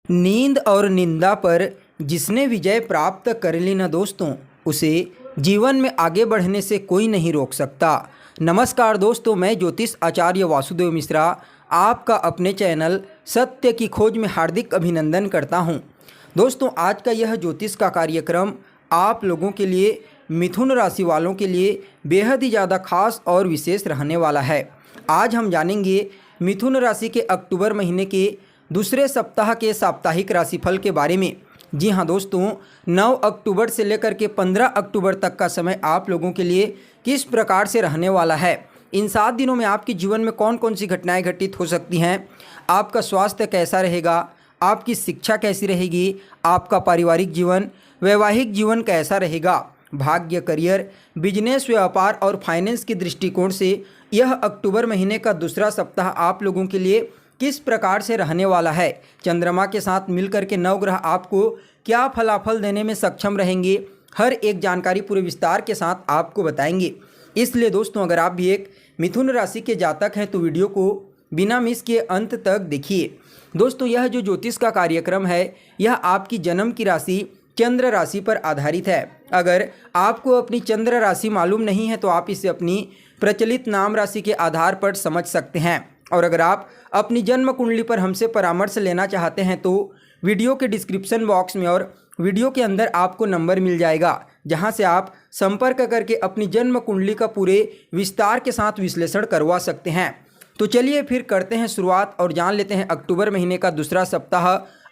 नींद और निंदा पर जिसने विजय प्राप्त कर ली ना दोस्तों, उसे जीवन में आगे बढ़ने से कोई नहीं रोक सकता। नमस्कार दोस्तों, मैं ज्योतिष आचार्य वासुदेव मिश्रा आपका अपने चैनल सत्य की खोज में हार्दिक अभिनंदन करता हूं। दोस्तों, आज का यह ज्योतिष का कार्यक्रम आप लोगों के लिए, मिथुन राशि वालों के लिए बेहद ही ज़्यादा खास और विशेष रहने वाला है। आज हम जानेंगे मिथुन राशि के अक्टूबर महीने के दूसरे सप्ताह के साप्ताहिक राशिफल के बारे में। जी हाँ दोस्तों, 9 अक्टूबर से लेकर के 15 अक्टूबर तक का समय आप लोगों के लिए किस प्रकार से रहने वाला है। इन 7 दिनों में आपके जीवन में कौन कौन सी घटनाएं घटित हो सकती हैं, आपका स्वास्थ्य कैसा रहेगा, आपकी शिक्षा कैसी रहेगी, आपका पारिवारिक जीवन, वैवाहिक जीवन कैसा रहेगा, भाग्य, करियर, बिजनेस, व्यापार और फाइनेंस के दृष्टिकोण से यह अक्टूबर महीने का दूसरा सप्ताह आप लोगों के लिए किस प्रकार से रहने वाला है। चंद्रमा के साथ मिलकर के नवग्रह आपको क्या फलाफल देने में सक्षम रहेंगे, हर एक जानकारी पूरे विस्तार के साथ आपको बताएंगे। इसलिए दोस्तों, अगर आप भी एक मिथुन राशि के जातक हैं तो वीडियो को बिना मिस किए अंत तक देखिए। दोस्तों, यह जो ज्योतिष का कार्यक्रम है यह आपकी जन्म की राशि चंद्र राशि पर आधारित है। अगर आपको अपनी चंद्र राशि मालूम नहीं है तो आप इसे अपनी प्रचलित नाम राशि के आधार पर समझ सकते हैं। और अगर आप अपनी जन्म कुंडली पर हमसे परामर्श लेना चाहते हैं तो वीडियो के डिस्क्रिप्शन बॉक्स में और वीडियो के अंदर आपको नंबर मिल जाएगा, जहां से आप संपर्क करके अपनी जन्म कुंडली का पूरे विस्तार के साथ विश्लेषण करवा सकते हैं। तो चलिए फिर करते हैं शुरुआत और जान लेते हैं अक्टूबर महीने का दूसरा सप्ताह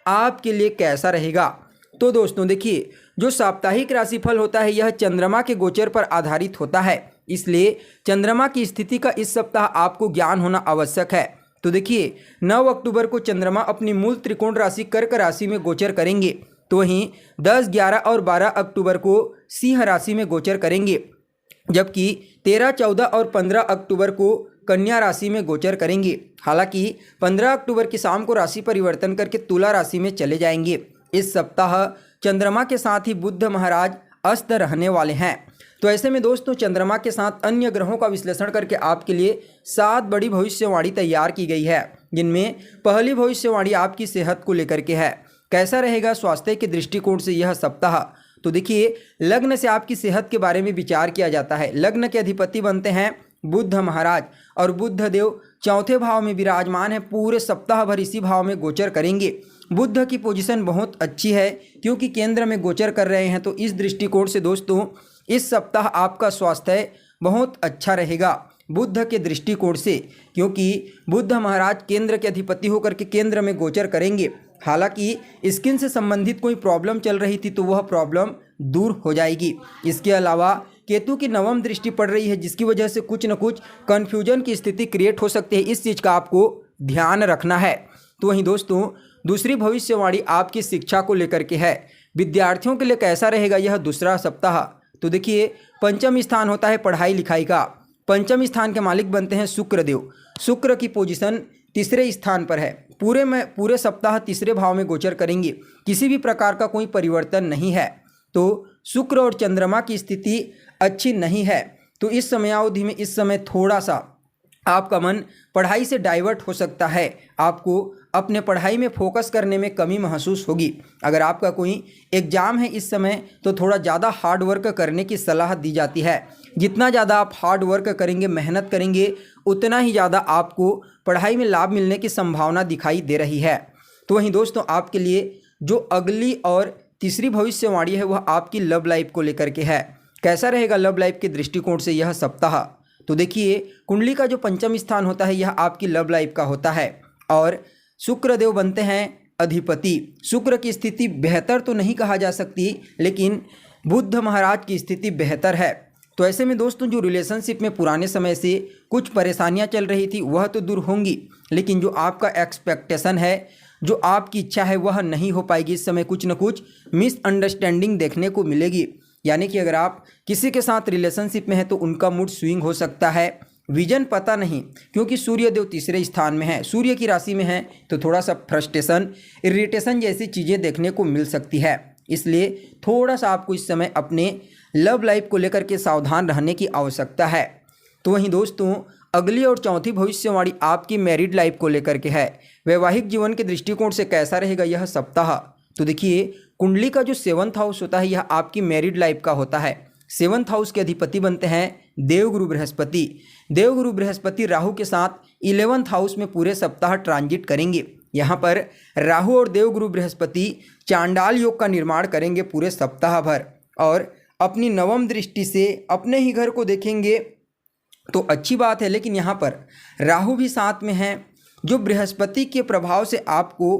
आपके लिए कैसा रहेगा। तो दोस्तों देखिए, जो साप्ताहिक राशिफल होता है यह चंद्रमा के गोचर पर आधारित होता है, इसलिए चंद्रमा की स्थिति का इस सप्ताह आपको ज्ञान होना आवश्यक है। तो देखिए, 9 अक्टूबर को चंद्रमा अपनी मूल त्रिकोण राशि कर्क राशि में गोचर करेंगे, तो वहीं 10, 11 और 12 अक्टूबर को सिंह राशि में गोचर करेंगे, जबकि 13, 14 और 15 अक्टूबर को कन्या राशि में गोचर करेंगे। हालांकि 15 अक्टूबर की शाम को राशि परिवर्तन करके तुला राशि में चले जाएंगे। इस सप्ताह चंद्रमा के साथ ही बुध महाराज अस्त रहने वाले हैं। तो ऐसे में दोस्तों, चंद्रमा के साथ अन्य ग्रहों का विश्लेषण करके आपके लिए 7 बड़ी भविष्यवाणी तैयार की गई है, जिनमें पहली भविष्यवाणी आपकी सेहत को लेकर के है। कैसा रहेगा स्वास्थ्य के दृष्टिकोण से यह सप्ताह। तो देखिए, लग्न से आपकी सेहत के बारे में विचार किया जाता है। लग्न के अधिपति बनते हैं बुध महाराज और बुध देव चौथे भाव में विराजमान है। पूरे सप्ताह भर इसी भाव में गोचर करेंगे। बुध की पोजीशन बहुत अच्छी है क्योंकि केंद्र में गोचर कर रहे हैं। तो इस दृष्टिकोण से दोस्तों, इस सप्ताह आपका स्वास्थ्य बहुत अच्छा रहेगा बुध के दृष्टिकोण से, क्योंकि बुध महाराज केंद्र के अधिपति होकर के केंद्र में गोचर करेंगे। हालांकि स्किन से संबंधित कोई प्रॉब्लम चल रही थी तो वह प्रॉब्लम दूर हो जाएगी। इसके अलावा केतु की नवम दृष्टि पड़ रही है, जिसकी वजह से कुछ न कुछ कन्फ्यूजन की स्थिति क्रिएट हो सकती है। इस चीज़ का आपको ध्यान रखना है। तो वहीं दोस्तों, दूसरी भविष्यवाणी आपकी शिक्षा को लेकर के है। विद्यार्थियों के लिए कैसा रहेगा यह दूसरा सप्ताह। तो देखिए, पंचम स्थान होता है पढ़ाई लिखाई का। पंचम स्थान के मालिक बनते हैं शुक्र देव। शुक्र की पोजीशन तीसरे स्थान पर है। पूरे सप्ताह तीसरे भाव में गोचर करेंगे। किसी भी प्रकार का कोई परिवर्तन नहीं है। तो शुक्र और चंद्रमा की स्थिति अच्छी नहीं है। तो इस समयावधि में इस समय थोड़ा सा आपका मन पढ़ाई से डाइवर्ट हो सकता है। आपको अपने पढ़ाई में फोकस करने में कमी महसूस होगी। अगर आपका कोई एग्ज़ाम है इस समय तो थोड़ा ज़्यादा हार्ड वर्क करने की सलाह दी जाती है। जितना ज़्यादा आप हार्ड वर्क करेंगे, मेहनत करेंगे, उतना ही ज़्यादा आपको पढ़ाई में लाभ मिलने की संभावना दिखाई दे रही है। तो वहीं दोस्तों, आपके लिए जो अगली और तीसरी भविष्यवाणी है वह आपकी लव लाइफ को लेकर के है। कैसा रहेगा लव लाइफ के दृष्टिकोण से यह सप्ताह। तो देखिए, कुंडली का जो पंचम स्थान होता है यह आपकी लव लाइफ का होता है और शुक्र देव बनते हैं अधिपति। शुक्र की स्थिति बेहतर तो नहीं कहा जा सकती, लेकिन बुध महाराज की स्थिति बेहतर है। तो ऐसे में दोस्तों, जो रिलेशनशिप में पुराने समय से कुछ परेशानियां चल रही थी वह तो दूर होंगी, लेकिन जो आपका एक्सपेक्टेशन है, जो आपकी इच्छा है वह नहीं हो पाएगी। इस समय कुछ न कुछ मिसअंडरस्टैंडिंग देखने को मिलेगी। यानी कि अगर आप किसी के साथ रिलेशनशिप में हैं तो उनका मूड स्विंग हो सकता है, विजन पता नहीं, क्योंकि सूर्य देव तीसरे स्थान में है, सूर्य की राशि में है, तो थोड़ा सा फ्रस्ट्रेशन, इरिटेशन जैसी चीज़ें देखने को मिल सकती है। इसलिए थोड़ा सा आपको इस समय अपने लव लाइफ को लेकर के सावधान रहने की आवश्यकता है। तो वहीं दोस्तों, अगली और चौथी भविष्यवाणी आपकी मैरिड लाइफ को लेकर के है। वैवाहिक जीवन के दृष्टिकोण से कैसा रहेगा यह सप्ताह? तो देखिए, कुंडली का जो 7th हाउस होता है यह आपकी मैरिड लाइफ का होता है। 7th हाउस के अधिपति बनते हैं देवगुरु बृहस्पति। देवगुरु बृहस्पति राहु के साथ 11th हाउस में पूरे सप्ताह ट्रांजिट करेंगे। यहाँ पर राहु और देवगुरु बृहस्पति चांडाल योग का निर्माण करेंगे पूरे सप्ताह भर, और अपनी नवम दृष्टि से अपने ही घर को देखेंगे तो अच्छी बात है। लेकिन यहाँ पर राहु भी साथ में है, जो बृहस्पति के प्रभाव से आपको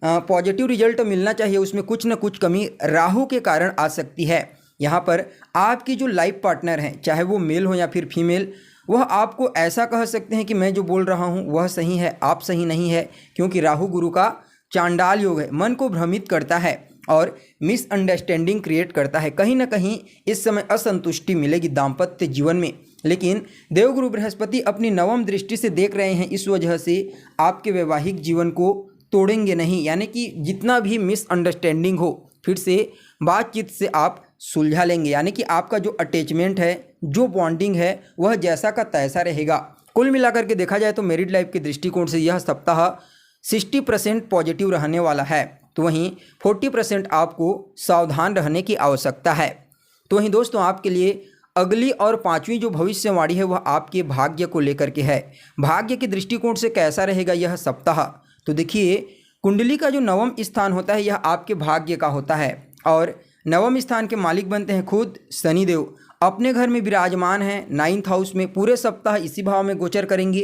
पॉजिटिव रिजल्ट मिलना चाहिए उसमें कुछ न कुछ कमी राहु के कारण आ सकती है। यहाँ पर आपकी जो लाइफ पार्टनर हैं, चाहे वो मेल हो या फिर फीमेल, वह आपको ऐसा कह सकते हैं कि मैं जो बोल रहा हूँ वह सही है, आप सही नहीं है, क्योंकि राहु गुरु का चांडाल योग है, मन को भ्रमित करता है और मिसअंडरस्टैंडिंग क्रिएट करता है। कहीं ना कहीं इस समय असंतुष्टि मिलेगी दाम्पत्य जीवन में। लेकिन देवगुरु बृहस्पति अपनी नवम दृष्टि से देख रहे हैं, इस वजह से आपके वैवाहिक जीवन को तोड़ेंगे नहीं, यानी कि जितना भी मिसअंडरस्टैंडिंग हो फिर से बातचीत से आप सुलझा लेंगे, यानी कि आपका जो अटैचमेंट है, जो बॉन्डिंग है, वह जैसा का तैसा रहेगा। कुल मिलाकर के देखा जाए तो मैरिड लाइफ के दृष्टिकोण से यह सप्ताह 60% पॉजिटिव रहने वाला है, तो वहीं 40% आपको सावधान रहने की आवश्यकता है। तो वहीं दोस्तों, आपके लिए अगली और 5वीं जो भविष्यवाणी है वह आपके भाग्य को लेकर के है। भाग्य के दृष्टिकोण से कैसा रहेगा यह सप्ताह? तो देखिए, कुंडली का जो नवम स्थान होता है यह आपके भाग्य का होता है, और नवम स्थान के मालिक बनते हैं खुद शनिदेव। अपने घर में विराजमान हैं 9th हाउस में, पूरे सप्ताह इसी भाव में गोचर करेंगे।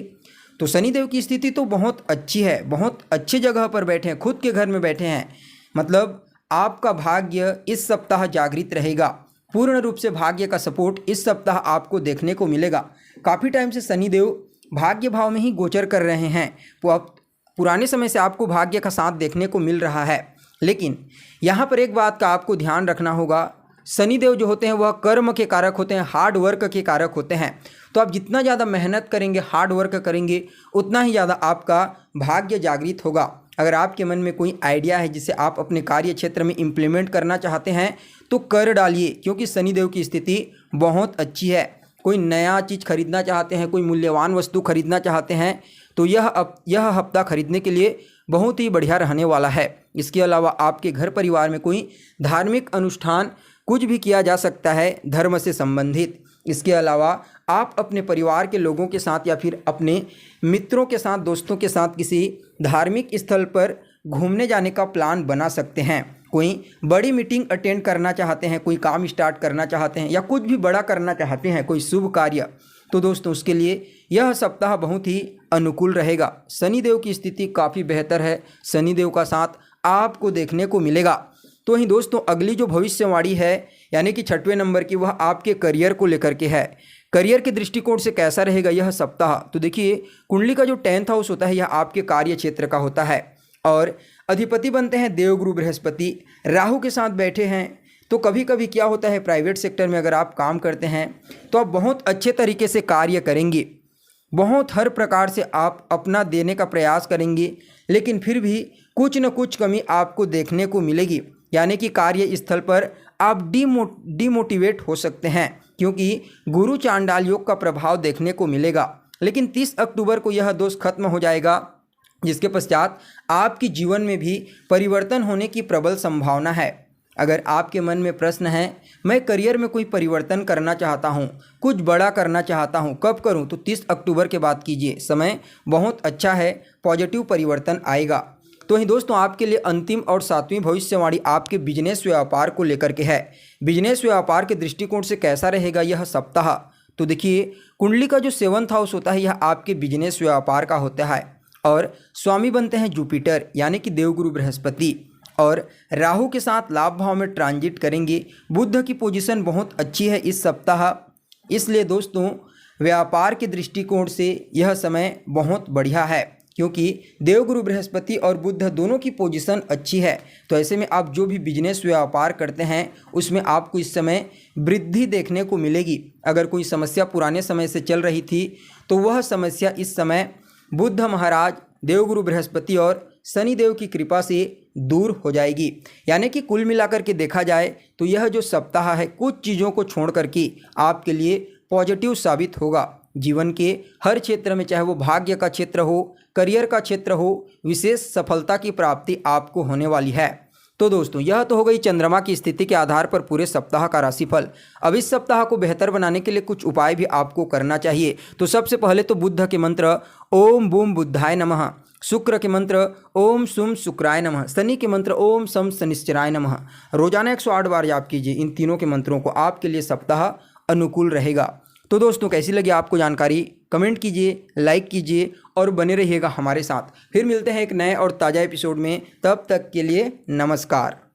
तो शनिदेव की स्थिति तो बहुत अच्छी है, बहुत अच्छी जगह पर बैठे हैं, खुद के घर में बैठे हैं। मतलब आपका भाग्य इस सप्ताह जागृत रहेगा, पूर्ण रूप से भाग्य का सपोर्ट इस सप्ताह आपको देखने को मिलेगा। काफ़ी टाइम से शनिदेव भाग्य भाव में ही गोचर कर रहे हैं, तो अब पुराने समय से आपको भाग्य का साथ देखने को मिल रहा है। लेकिन यहाँ पर एक बात का आपको ध्यान रखना होगा, शनिदेव जो होते हैं वह कर्म के कारक होते हैं, हार्ड वर्क के कारक होते हैं। तो आप जितना ज़्यादा मेहनत करेंगे, हार्ड वर्क करेंगे, उतना ही ज़्यादा आपका भाग्य जागृत होगा। अगर आपके मन में कोई आइडिया है जिसे आप अपने कार्य क्षेत्र में इम्प्लीमेंट करना चाहते हैं तो कर डालिए, क्योंकि शनिदेव की स्थिति बहुत अच्छी है। कोई नया चीज़ खरीदना चाहते हैं, कोई मूल्यवान वस्तु खरीदना चाहते हैं, तो यह हफ्ता खरीदने के लिए बहुत ही बढ़िया रहने वाला है। इसके अलावा आपके घर परिवार में कोई धार्मिक अनुष्ठान कुछ भी किया जा सकता है धर्म से संबंधित। इसके अलावा आप अपने परिवार के लोगों के साथ या फिर अपने मित्रों के साथ, दोस्तों के साथ किसी धार्मिक स्थल पर घूमने जाने का प्लान बना सकते हैं। कोई बड़ी मीटिंग अटेंड करना चाहते हैं, कोई काम स्टार्ट करना चाहते हैं या कुछ भी बड़ा करना चाहते हैं, कोई शुभ कार्य, तो दोस्तों उसके लिए यह सप्ताह बहुत ही अनुकूल रहेगा। शनिदेव की स्थिति काफ़ी बेहतर है, शनिदेव का साथ आपको देखने को मिलेगा। तो वहीं दोस्तों, अगली जो भविष्यवाणी है यानी कि 6वें नंबर की, वह आपके करियर को लेकर के है। करियर के दृष्टिकोण से कैसा रहेगा यह सप्ताह? तो देखिए, कुंडली का जो 10th हाउस होता है यह आपके कार्य क्षेत्र का होता है, और अधिपति बनते हैं देवगुरु बृहस्पति। राहु के साथ बैठे हैं, तो कभी कभी क्या होता है, प्राइवेट सेक्टर में अगर आप काम करते हैं तो आप बहुत अच्छे तरीके से कार्य करेंगे, बहुत हर प्रकार से आप अपना देने का प्रयास करेंगे, लेकिन फिर भी कुछ न कुछ कमी आपको देखने को मिलेगी। यानी कि कार्य स्थल पर आप डिमोटिवेट हो सकते हैं, क्योंकि गुरु चांडाल योग का प्रभाव देखने को मिलेगा। लेकिन 30 अक्टूबर को यह दोष खत्म हो जाएगा, जिसके पश्चात आपके जीवन में भी परिवर्तन होने की प्रबल संभावना है। अगर आपके मन में प्रश्न है, मैं करियर में कोई परिवर्तन करना चाहता हूँ, कुछ बड़ा करना चाहता हूँ, कब करूँ? तो 30 अक्टूबर के बाद कीजिए, समय बहुत अच्छा है, पॉजिटिव परिवर्तन आएगा। तो ही दोस्तों, आपके लिए अंतिम और 7वीं भविष्यवाणी आपके बिजनेस व्यापार को लेकर के है। बिजनेस व्यापार के दृष्टिकोण से कैसा रहेगा यह सप्ताह? तो देखिए, कुंडली का जो 7th हाउस होता है यह आपके बिजनेस व्यापार का होता है, और स्वामी बनते हैं जुपिटर यानी कि देवगुरु बृहस्पति, और राहु के साथ लाभ भाव में ट्रांजिट करेंगे। बुध की पोजीशन बहुत अच्छी है इस सप्ताह, इसलिए दोस्तों व्यापार के दृष्टिकोण से यह समय बहुत बढ़िया है, क्योंकि देवगुरु बृहस्पति और बुध दोनों की पोजीशन अच्छी है। तो ऐसे में आप जो भी बिजनेस व्यापार करते हैं उसमें आपको इस समय वृद्धि देखने को मिलेगी। अगर कोई समस्या पुराने समय से चल रही थी तो वह समस्या इस समय बुध महाराज, देवगुरु बृहस्पति और शनिदेव की कृपा से दूर हो जाएगी। यानी कि कुल मिलाकर के देखा जाए तो यह जो सप्ताह है कुछ चीज़ों को छोड़ करके आपके लिए पॉजिटिव साबित होगा। जीवन के हर क्षेत्र में, चाहे वो भाग्य का क्षेत्र हो, करियर का क्षेत्र हो, विशेष सफलता की प्राप्ति आपको होने वाली है। तो दोस्तों, यह तो हो गई चंद्रमा की स्थिति के आधार पर पूरे सप्ताह का राशिफल। अब इस सप्ताह को बेहतर बनाने के लिए कुछ उपाय भी आपको करना चाहिए। तो सबसे पहले तो बुद्ध के मंत्र ओम बूम बुद्धाय नमः, शुक्र के मंत्र ओम सुम शुक्राय नमः, शनि के मंत्र ओम सम शनिश्चराय नमः रोजाना 108 बार जाप कीजिए। इन तीनों के मंत्रों को आपके लिए सप्ताह अनुकूल रहेगा। तो दोस्तों, कैसी लगी आपको जानकारी? कमेंट कीजिए, लाइक कीजिए और बने रहिएगा हमारे साथ। फिर मिलते हैं एक नए और ताज़ा एपिसोड में। तब तक के लिए नमस्कार।